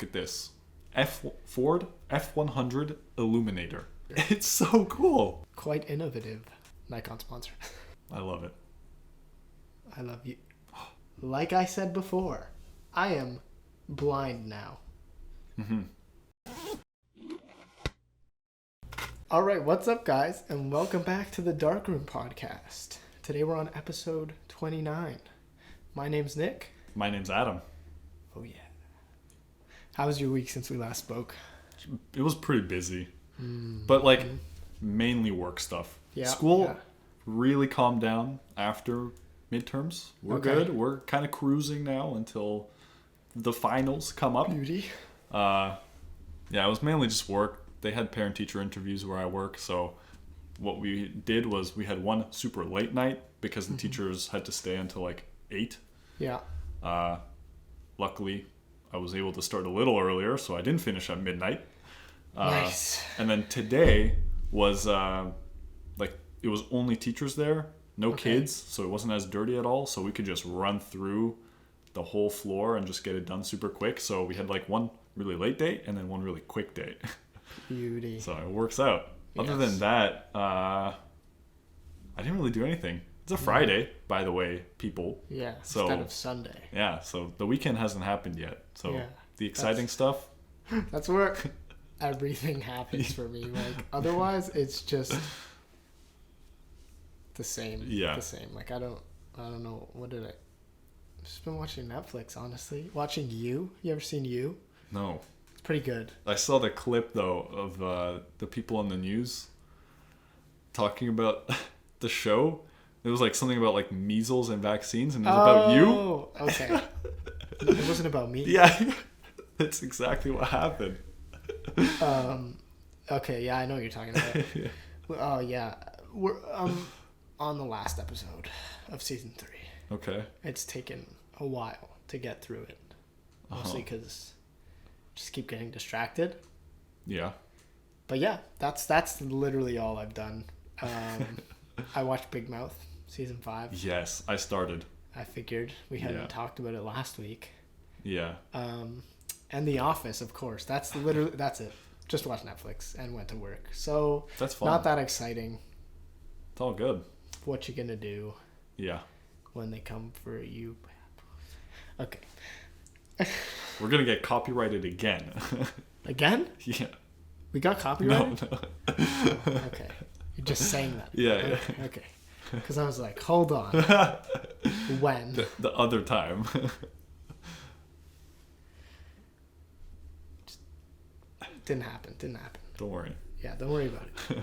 Look at this. Ford F-100 Eluminator. It's so cool. Quite innovative. Nikon sponsor. I love it. I love you. Like I said before, I am blind now. All right, what's up, guys? And welcome back to the Darkroom Podcast. Today we're on episode 29. My name's Nick. My name's Adam. Oh, yeah. How was your week since we last spoke? It was pretty busy. But mainly work stuff. Yeah. School really calmed down after midterms. We're good. We're kind of cruising now until the finals come up. Beauty. It was mainly just work. They had parent-teacher interviews where I work, so what we did was we had one super late night because the teachers had to stay until 8. Yeah. Luckily, I was able to start a little earlier, so I didn't finish at midnight. Nice. And then today was it was only teachers there, no kids, so it wasn't as dirty at all, so we could just run through the whole floor and just get it done super quick. So we had one really late day and then one really quick day. Beauty. So it works out. Yes. Other than that, I didn't really do anything. It's a Friday, by the way, people. Yeah, so, instead of Sunday. Yeah, so the weekend hasn't happened yet. So the exciting stuff. That's where everything happens for me. Otherwise, it's just the same. Yeah. The same. I don't know. What did I... Just been watching Netflix, honestly. Watching You. You ever seen You? No. It's pretty good. I saw the clip, though, of the people on the news talking about the show. It was something about measles and vaccines, and it was about you. Oh, okay. It wasn't about me. Yeah, that's exactly what happened. Okay, yeah, I know what you're talking about. Oh, yeah. We're on the last episode of season 3. Okay. It's taken a while to get through it. Mostly because just keep getting distracted. Yeah. But yeah, that's literally all I've done. I watched Big Mouth season 5. Yes, I started. I figured we hadn't talked about it last week. Yeah. And The Office, of course. That's it. Just watched Netflix and went to work. So that's fun. Not that exciting. It's all good. What you gonna do? Yeah. When they come for you. Okay. We're gonna get copyrighted again. Again? Yeah. We got copyrighted? No. Okay. You're just saying that. Yeah. Okay. Because I was like, hold on. When? The other time. Didn't happen. Don't worry. Yeah, don't worry about it.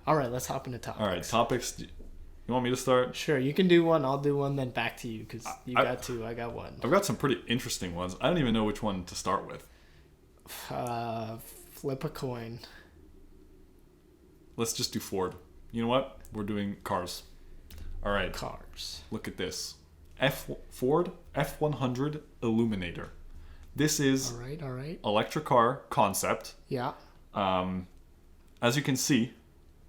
All right, let's hop into topics. All right, topics. You want me to start? Sure, you can do one. I'll do one, then back to you because you got 2. I got 1. I've got some pretty interesting ones. I don't even know which one to start with. Flip a coin. Let's just do Ford. You know what? We're doing cars. All right. Cars. Look at this. Ford F-100 Eluminator. This is all right. electric car concept. Yeah. As you can see,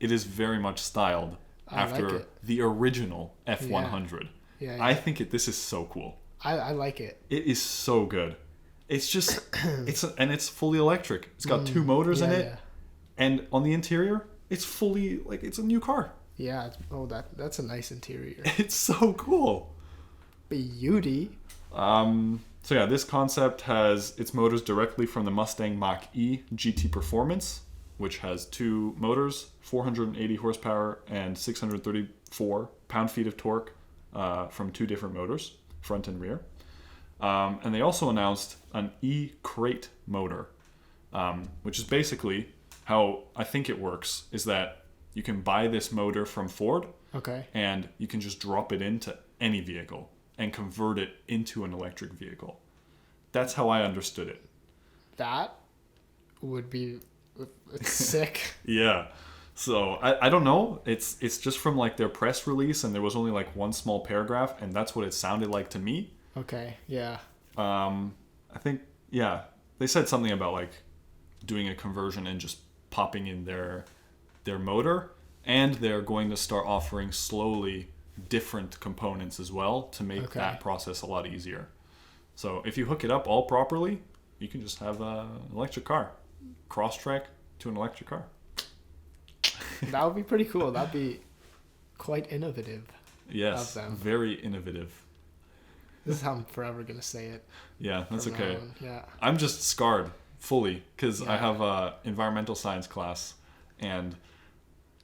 it is very much styled after the original F-100. Yeah. I think this is so cool. I like it. It is so good. It's just it's fully electric. It's got 2 motors in it, and on the interior, it's fully it's a new car. Yeah. That's a nice interior. It's so cool. Beauty. So yeah, this concept has its motors directly from the Mustang Mach-E GT Performance, which has 2 motors, 480 horsepower and 634 pound-feet of torque from 2 different motors, front and rear. And they also announced an E-Crate motor, which is basically how I think it works, is that you can buy this motor from Ford, and you can just drop it into any vehicle and convert it into an electric vehicle. That's how I understood it. That would be sick. Yeah. So I don't know. It's just from their press release, and there was only one small paragraph, and that's what it sounded like to me. Okay. Yeah. I think they said something about doing a conversion and just popping in their motor, and they're going to start offering slowly different components as well to make that process a lot easier. So if you hook it up all properly, you can just have an electric car. Cross-track to an electric car. That would be pretty cool. That'd be quite innovative. Yes, very innovative. This is how I'm forever going to say it. Yeah, that's okay. Yeah. I'm just scarred fully because I have a environmental science class. And,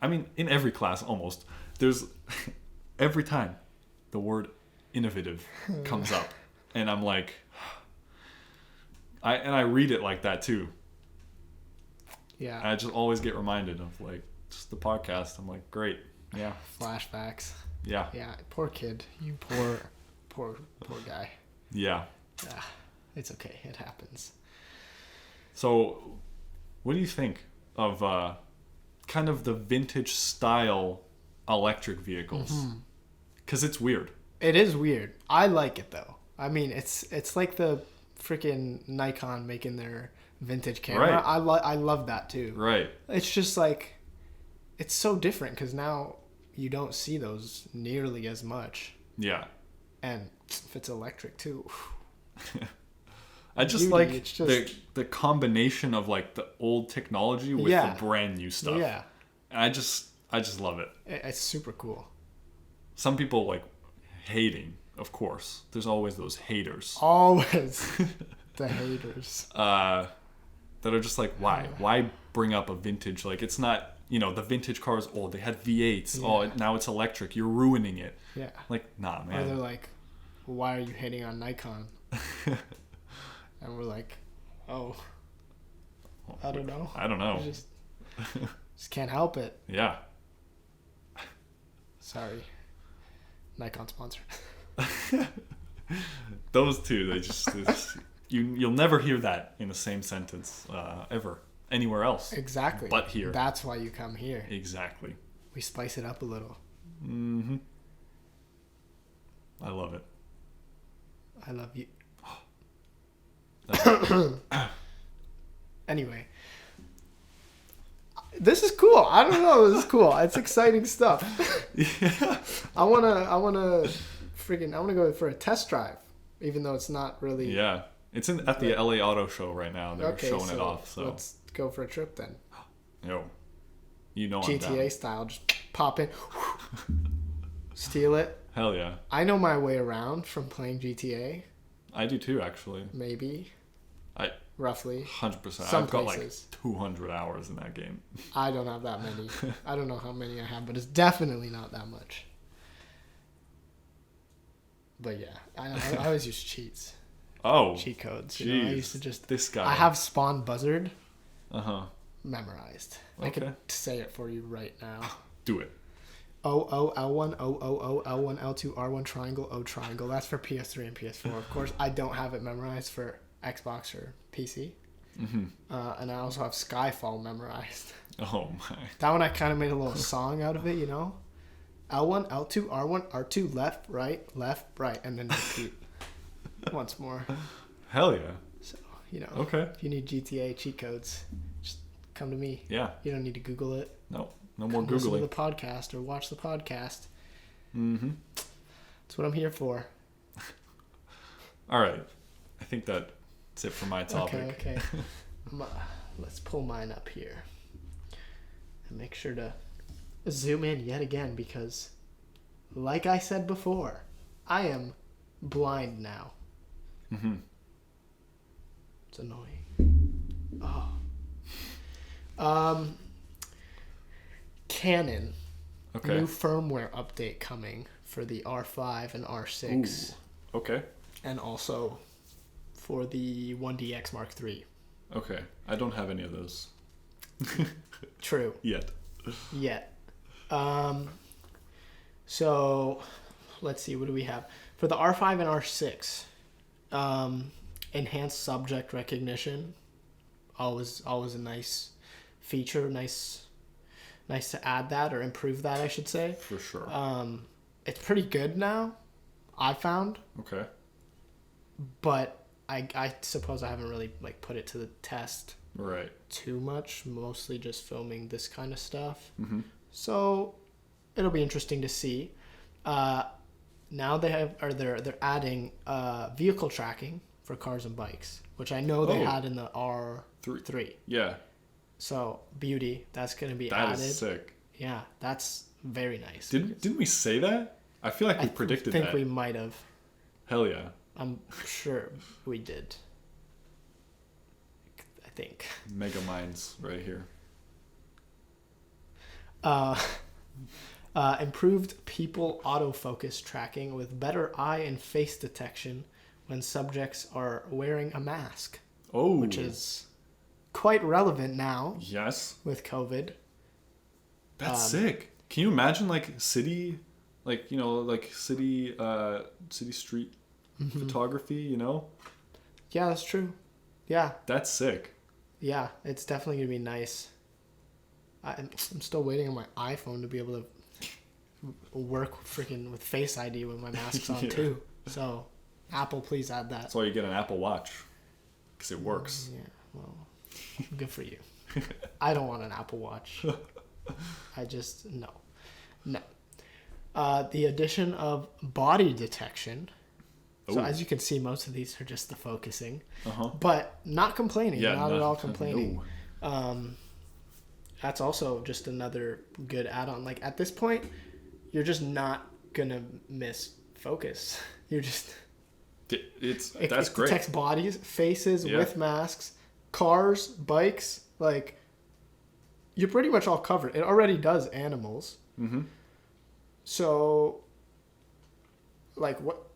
I mean, in every class almost, there's every time the word innovative comes up. And I'm like, I read it like that too. Yeah. And I just always get reminded of like just the podcast. I'm like, great. Yeah. Flashbacks. Yeah. Yeah. Poor kid. You poor guy. Yeah. Yeah. It's okay. It happens. So, what do you think of kind of the vintage style electric vehicles? Because it's weird. It is weird. I like it though. I mean, it's like the freaking Nikon making their vintage camera. Right. I love that too. Right. It's just like, it's so different because now you don't see those nearly as much. Yeah. And if it's electric too. I just Beauty, like it's just... the combination of like the old technology with the brand new stuff. Yeah. And I just love it. It's super cool. Some people like hating, of course. There's always those haters. Always the haters. That are just like, why? Why bring up a vintage? Like, it's not, the vintage cars, they had V8s. Oh, now it's electric. You're ruining it. Yeah. Like, nah, man. Or they're like, why are you hating on Nikon? And we're like, I don't know. I don't know. Just can't help it. Yeah. Sorry. Nikon sponsor. Those two, they just you'll never hear that in the same sentence ever anywhere else. Exactly. But here. That's why you come here. Exactly. We spice it up a little. Mm-hmm. I love it. I love you. Anyway. This is cool. I don't know. This is cool. It's exciting stuff. Yeah. I wanna go for a test drive, even though it's not really. Yeah, it's at the LA Auto Show right now. They're showing it off. So let's go for a trip then. Yo, I'm down. GTA style, just pop in, steal it. Hell yeah. I know my way around from playing GTA. I do too, actually. Maybe. Roughly. 100%. Some I've got places. like 200 hours in that game. I don't have that many. I don't know how many I have, but it's definitely not that much. But yeah, I always use cheats. Oh. Cheat codes. Jeez. I used to just. This guy. I have Spawn Buzzard. Okay. Memorized. I could say it for you right now. Do it. O L1 O L1 L2 R1 triangle O triangle. That's for PS3 and PS4. Of course, I don't have it memorized for Xbox or PC. Mm-hmm. And I also have Skyfall memorized. Oh my. That one I kind of made a little song out of it, L1 L2 R1 R2 left right, and then repeat once more. Hell yeah. So Okay. If you need GTA cheat codes, just come to me. Yeah. You don't need to Google it. No more Googling. Listen to the podcast or watch the podcast. Mm-hmm. That's what I'm here for. All right. I think that's it for my topic. Okay. Let's pull mine up here and make sure to zoom in yet again because, like I said before, I am blind now. Mm-hmm. It's annoying. Canon. Okay. New firmware update coming for the R5 and R6. Ooh. Okay. And also for the 1DX Mark III. Okay. I don't have any of those. True. Yet. So let's see, what do we have? For the R5 and R6, enhanced subject recognition. Always a nice feature, nice to add that or improve that, I should say. For sure. It's pretty good now, I found. Okay. But I suppose I haven't really put it to the test Right. too much, mostly just filming this kind of stuff. Mm-hmm. So it'll be interesting to see. Now they're adding vehicle tracking for cars and bikes, which I know they Oh. had in the R3. Yeah, So beauty, that's gonna be that added. is sick. Yeah, that's very nice. Didn't we say that? I feel like we predicted think that. we might have. Hell yeah. I'm sure we did. I think. Mega minds right here. Improved people autofocus tracking with better eye and face detection when subjects are wearing a mask, Oh. which is quite relevant now Yes. with COVID. That's sick. Can you imagine like city, like, you know, like city street photography, you know? Yeah, that's true. Yeah, That's sick. yeah, it's definitely gonna be nice. I'm still waiting on my iPhone to be able to work freaking with Face ID when my mask's on Yeah. too. So, Apple, please add that. That's why you get an Apple Watch. Because it works. Yeah, well, good for you. I don't want an Apple Watch. I just, no. The addition of body detection. So Ooh. as you can see, most of these are just the focusing. Uh-huh. But not complaining. Yeah, not at all complaining. No. That's also just another good add-on. Like, at this point, you're just not going to miss focus. You're just... That's It great. detects bodies, faces Yeah. with masks, cars, bikes. Like, you're pretty much all covered. It already does animals. Mm-hmm. So, like, what?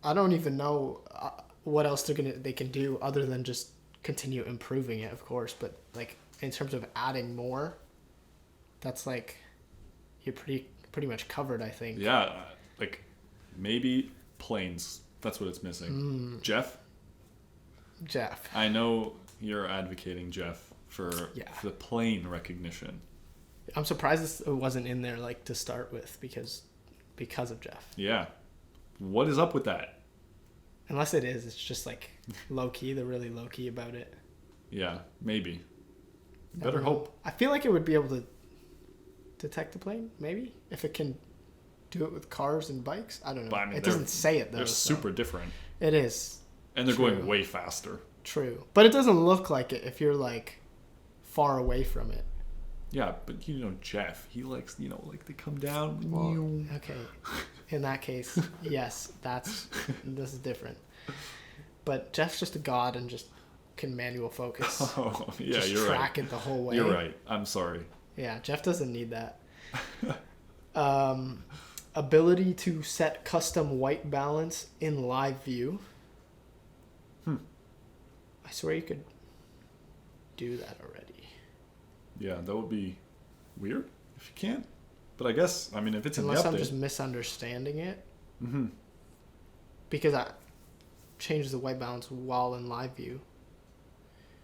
I don't even know what else they can do other than just continue improving it, of course. But like in terms of adding more, that's like you're pretty much covered, I think. Yeah, like maybe planes. That's what it's missing. Jeff, I know you're advocating Jeff for the plane recognition. I'm surprised this wasn't in there like to start with because of Jeff. Yeah. What is up with that? Unless it is, it's just like low key. They're really low key about it. Yeah, maybe. Better hope. I feel like it would be able to detect the plane, maybe if it can do it with cars and bikes. I don't know. But, I mean, it doesn't say it though. They're so. super different. It is. And they're True. going way faster. True, but it doesn't look like it if you're like far away from it. Yeah, but you know Jeff, he likes, you know, like they come down. Well, okay. In that case, yes, this is different. But Jeff's just a god and just can manual focus. Oh, yeah, just you're right. track it the whole way. You're right. I'm sorry. Yeah, Jeff doesn't need that. Ability to set custom white balance in live view. I swear you could do that already. Yeah, that would be weird if you can't. But I guess, I mean, if it's Unless in the update. I'm just misunderstanding it. Mm-hmm. Because I changed the white balance while in live view.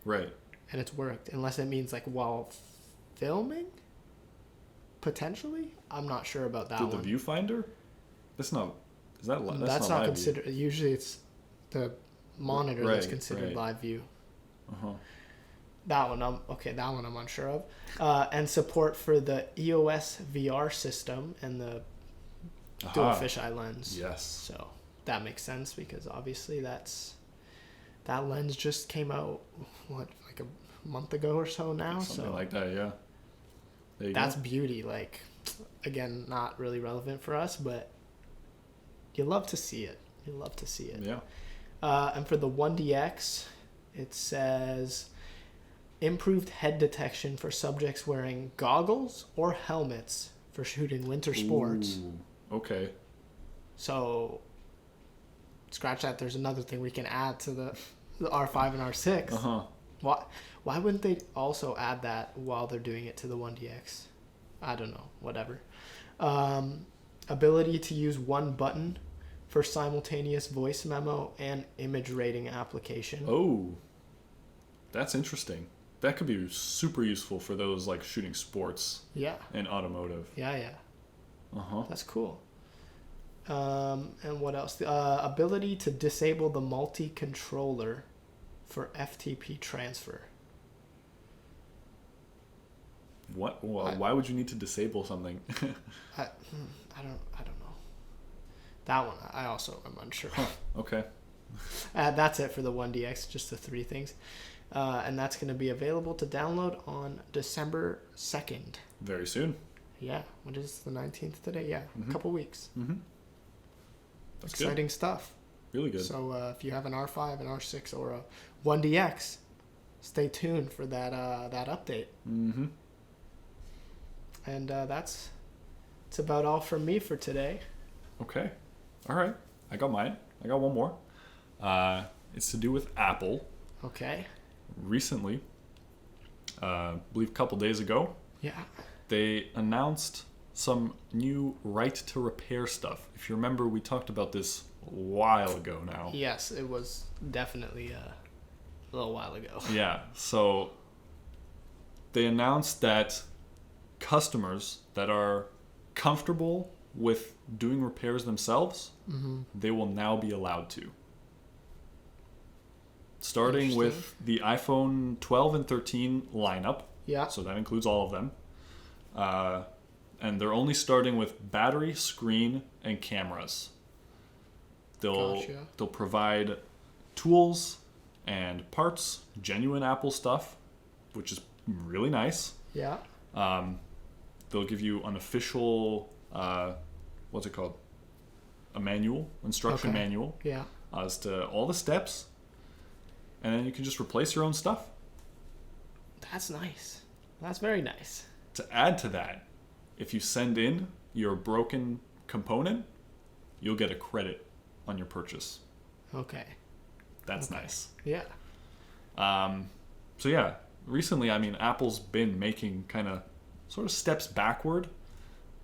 Right. And it's worked. Unless it means like while filming? Potentially? I'm not sure about that Did one. the viewfinder? That's not. Is that? That's not live considered. Usually it's the monitor that's considered right. live view. Uh-huh. That one I'm unsure of. And support for the EOS VR system and the dual fisheye lens. Yes. So that makes sense because obviously that lens just came out like a month ago or so now. Something like that, yeah. There you that's go. beauty. Like, again, not really relevant for us, but you love to see it. Yeah. And for the 1DX, it says improved head detection for subjects wearing goggles or helmets for shooting winter sports. Ooh, okay. So, scratch that. There's another thing we can add to the R5 and R6. Uh-huh. Why wouldn't they also add that while they're doing it to the 1DX? I don't know. Whatever. Ability to use one button for simultaneous voice memo and image rating application. Oh, that's interesting. That could be super useful for those like shooting sports Yeah. and automotive. Yeah. Uh-huh. That's cool. And what else? The ability to disable the multi-controller for FTP transfer. What? Well, why would you need to disable something? I don't know. That one I also am unsure. Okay. That's it for the 1DX, just the 3 things. And that's going to be available to download on December 2nd. Very soon. Yeah, what is the 19th today? Yeah, a couple weeks. Mm-hmm. That's exciting stuff. Really good. So if you have an R5, an R6, or a 1DX, stay tuned for that update. Mm-hmm. And that's about all from me for today. Okay. All right. I got mine. I got one more. It's to do with Apple. Okay. Recently, I believe a couple days ago, Yeah. they announced some new right to repair stuff. If you remember, we talked about this a while ago now. Yes, it was definitely a little while ago. Yeah. So they announced that customers that are comfortable with doing repairs themselves, they will now be allowed to. Starting with the iPhone 12 and 13 lineup. Yeah. So that includes all of them. And they're only starting with battery, screen, and cameras. They'll provide tools and parts, genuine Apple stuff, which is really nice. Yeah. They'll give you an official, what's it called? A manual, instruction manual. Yeah. As to all the steps. And then you can just replace your own stuff. That's nice. That's very nice. To add to that, if you send in your broken component, you'll get a credit on your purchase. Okay. That's nice. Yeah. So yeah, recently, I mean, Apple's been making kind of sort of steps backward,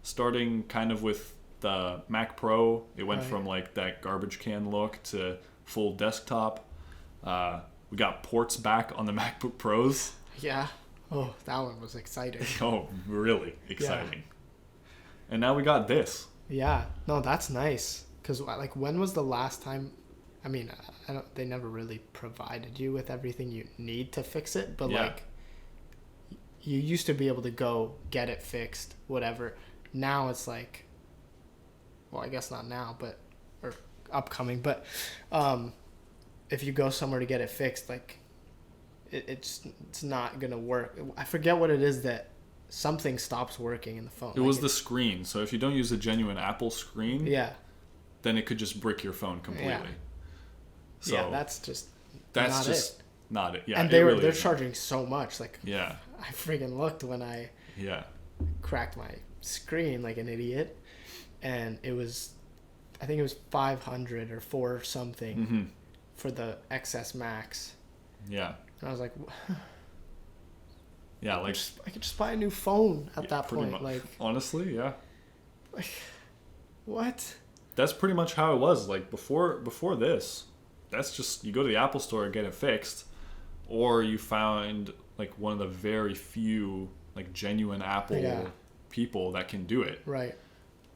starting kind of with the Mac Pro. It went from like that garbage can look to full desktop. We got ports back on the MacBook Pros. Yeah. Oh, that one was exciting. Oh, really exciting. Yeah. And now we got this. Yeah. No, that's nice. Because, like, when was the last time... I mean, they never really provided you with everything you need to fix it. But, like, you used to be able to go get it fixed, whatever. Now it's like... Well, I guess not now, but... Or upcoming. But if you go somewhere to get it fixed, like... It's not gonna work. I forget what it is that something stops working in the phone. It was the screen. So if you don't use a genuine Apple screen, then it could just brick your phone completely. Yeah. So that's just not it. Yeah, and they're charging so much. Like I friggin' looked when I cracked my screen like an idiot, and it was, I think it was 500 or 4 something for the XS Max. Yeah. And I was like, yeah, like I could just buy a new phone at that point. Like, honestly, yeah. Like, what? That's pretty much how it was. Like before this, that's just you go to the Apple Store and get it fixed, or you find like one of the very few like genuine Apple people that can do it. Right.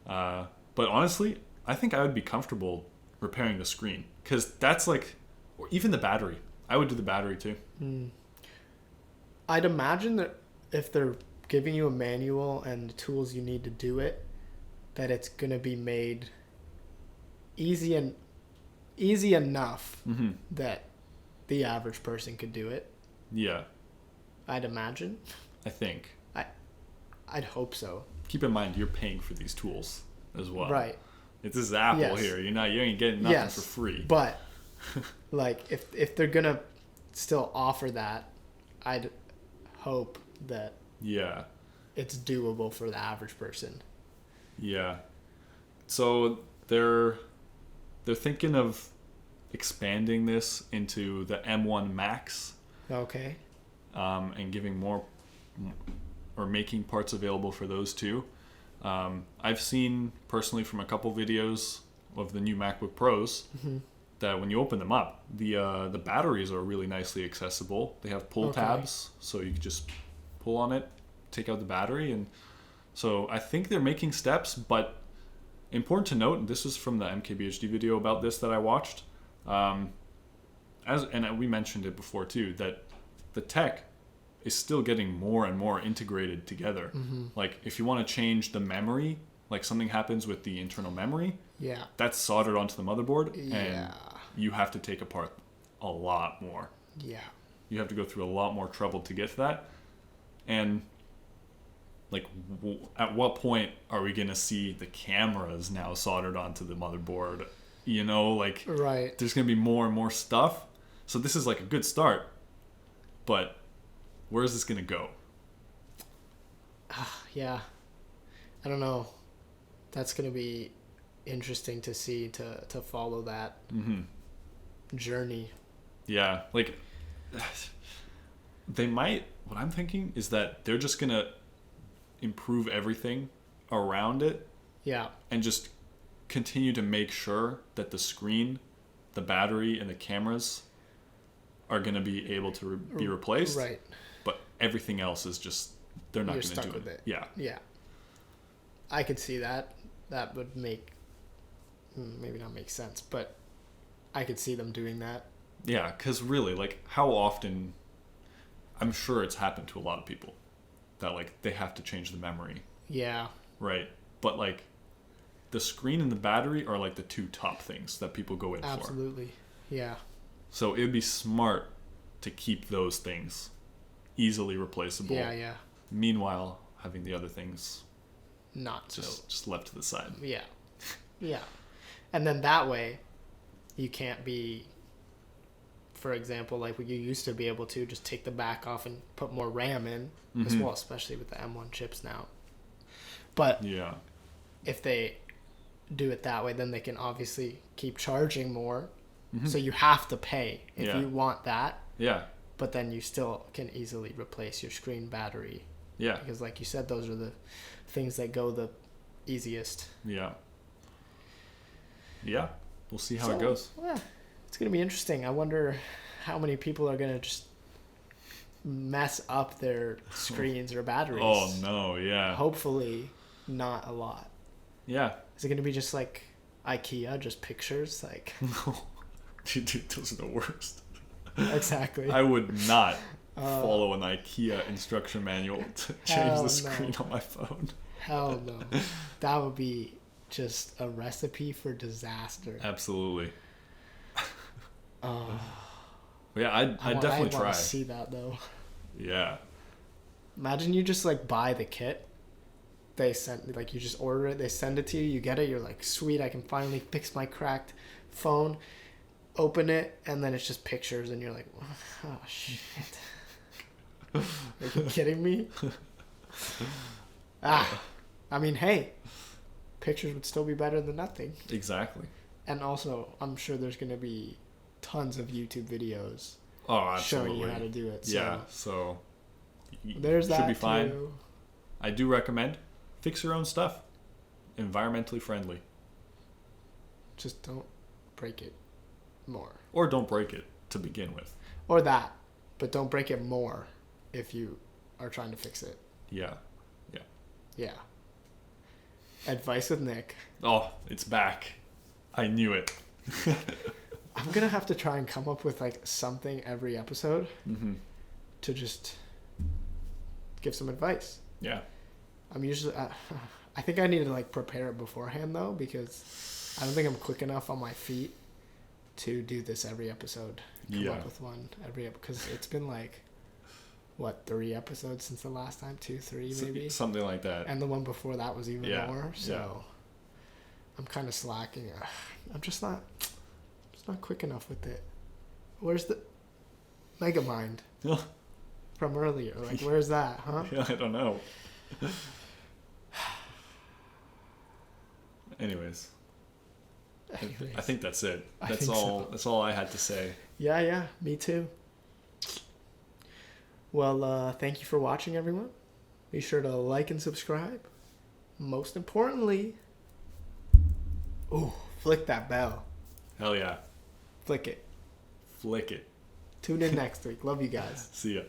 But honestly, I think I would be comfortable repairing the screen because that's like, or even the battery. I would do the battery too. I'd imagine that if they're giving you a manual and the tools you need to do it, that it's gonna be made easy enough that the average person could do it. Yeah. I'd imagine. I think. I'd hope so. Keep in mind you're paying for these tools as well. Right. This is Apple here. You ain't getting nothing for free. But like if they're gonna still offer that, I'd hope that it's doable for the average person. Yeah. So they're thinking of expanding this into the M1 Max. Okay. And giving more or making parts available for those too. I've seen personally from a couple videos of the new MacBook Pros that when you open them up, the batteries are really nicely accessible. They have pull tabs, so you can just pull on it, take out the battery, and so I think they're making steps. But important to note, and this is from the MKBHD video about this that I watched, and we mentioned it before too, that the tech is still getting more and more integrated together. Like if you want to change the memory, like something happens with the internal memory, that's soldered onto the motherboard, and you have to take apart a lot more. Yeah. You have to go through a lot more trouble to get to that. And like, at what point are we going to see the cameras now soldered onto the motherboard? You know, like, right. There's going to be more and more stuff. So this is like a good start. But where is this going to go? Yeah. I don't know. That's going to be interesting to see, to follow that journey. Yeah. Like, they might, what I'm thinking is that they're just going to improve everything around it. Yeah. And just continue to make sure that the screen, the battery, and the cameras are going to be able to be replaced. Right. But everything else is just, they're not going to do with it. Yeah. Yeah. I could see that. That would make, maybe not make sense, but I could see them doing that. Yeah, because really, like, how often, I'm sure it's happened to a lot of people that, like, they have to change the memory. Yeah. Right. But, like, the screen and the battery are, like, the two top things that people go in for. Absolutely. Yeah. So it would be smart to keep those things easily replaceable. Yeah, yeah. Meanwhile, having the other things not just left to the side. Yeah. Yeah. And then that way, you can't be, for example, like you used to be able to just take the back off and put more RAM in as well, especially with the M1 chips now. But yeah, if they do it that way, then they can obviously keep charging more. So you have to pay if you want that. Yeah. But then you still can easily replace your screen battery. Yeah. Because like you said, those are the things that go the easiest. Yeah. Yeah. We'll see how it goes. Yeah, it's going to be interesting. I wonder how many people are going to just mess up their screens or batteries. Oh, no. Yeah. Hopefully not a lot. Yeah. Is it going to be just like IKEA, just pictures? Like, no. Dude, those are the worst. Exactly. I would not follow an IKEA instruction manual to change the screen on my phone. Hell no. That would be just a recipe for disaster. Absolutely. Yeah, I'd definitely try. I want to see that though. Yeah. Imagine you just like buy the kit. They send, like, you just order it, they send it to you, you get it, you're like, sweet, I can finally fix my cracked phone. Open it, and then it's just pictures, and you're like, oh shit. Are you kidding me? I mean, hey, pictures would still be better than nothing. Exactly. And also, I'm sure there's going to be tons of YouTube videos showing you how to do it. So yeah, so there's that. Should be fine. Too. I do recommend fix your own stuff. Environmentally friendly. Just don't break it more. Or don't break it to begin with. Or that, but don't break it more if you are trying to fix it. Yeah. Yeah. Yeah. Advice with Nick. Oh, it's back. I knew it. I'm going to have to try and come up with like something every episode to just give some advice. Yeah. I'm usually, I think I need to like prepare it beforehand though, because I don't think I'm quick enough on my feet to do this every episode. Come up with one every episode, because it's been like, what, 3 episodes since the last time? 2, 3 maybe? Something like that. And the one before that was even more. So I'm kind of slacking. I'm just not quick enough with it. Where's the Megamind from earlier? Like, where's that, huh? Yeah, I don't know. Anyways. I think that's it. That's all. So. That's all I had to say. Yeah, me too. Well, thank you for watching, everyone. Be sure to like and subscribe. Most importantly, flick that bell. Hell yeah. Flick it. Flick it. Tune in next week. Love you guys. See ya.